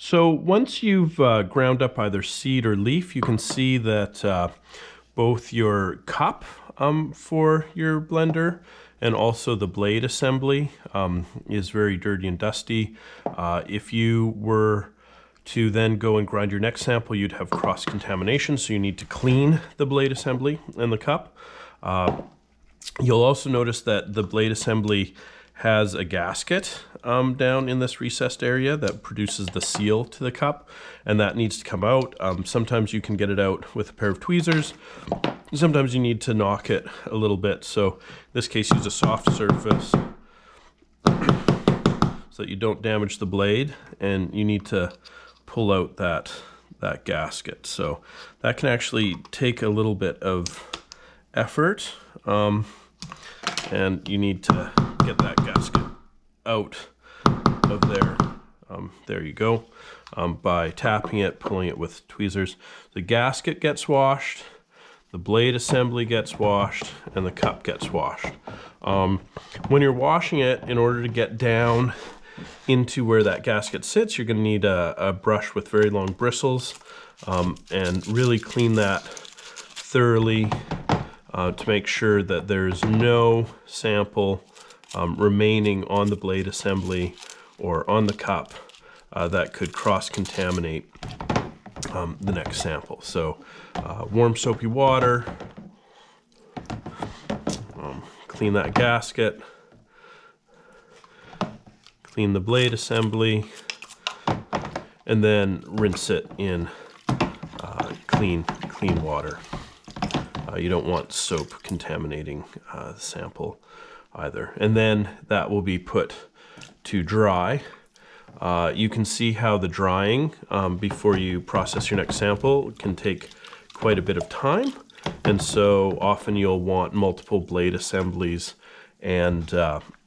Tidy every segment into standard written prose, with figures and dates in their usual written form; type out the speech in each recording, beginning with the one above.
So once you've ground up either seed or leaf, you can see that both your cup for your blender and also the blade assembly is very dirty and dusty. If you were to then go and grind your next sample, you'd have cross-contamination, so you need to clean the blade assembly and the cup. You'll also notice that the blade assembly has a gasket down in this recessed area that produces the seal to the cup, and that needs to come out. Sometimes you can get it out with a pair of tweezers. Sometimes you need to knock it a little bit. So in this case, use a soft surface so that you don't damage the blade, and you need to pull out that gasket. So that can actually take a little bit of effort, and you need to get that gasket out of there. There you go. By tapping it, pulling it with tweezers. The gasket gets washed, the blade assembly gets washed, and the cup gets washed. When you're washing it, in order to get down into where that gasket sits, you're going to need a brush with very long bristles, and really clean that thoroughly to make sure that there's no sample remaining on the blade assembly or on the cup that could cross-contaminate the next sample. So warm soapy water, clean that gasket, clean the blade assembly, and then rinse it in clean water. You don't want soap contaminating the sample either. And then that will be put to dry. You can see how the drying before you process your next sample can take quite a bit of time. And so often you'll want multiple blade assemblies and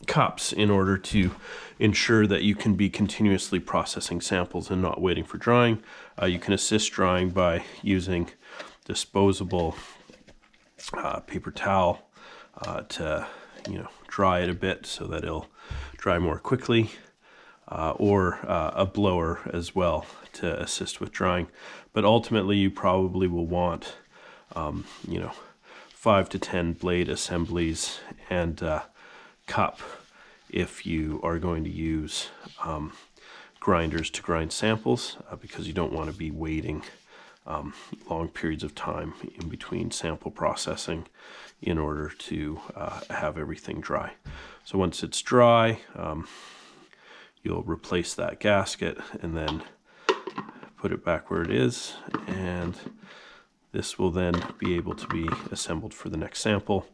cups in order to ensure that you can be continuously processing samples and not waiting for drying. You can assist drying by using disposable paper towel to dry it a bit so that it'll dry more quickly, or a blower as well to assist with drying. But ultimately you probably will want 5 to 10 blade assemblies and cup if you are going to use grinders to grind samples, because you don't want to be waiting long periods of time in between sample processing in order to have everything dry. So once it's dry, you'll replace that gasket and then put it back where it is, and this will then be able to be assembled for the next sample.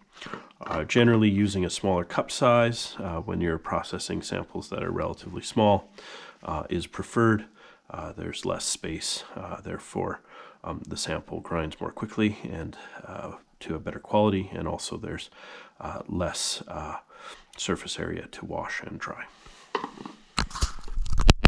Generally using a smaller cup size when you're processing samples that are relatively small is preferred. There's less space, therefore the sample grinds more quickly and to a better quality, and also there's less surface area to wash and dry.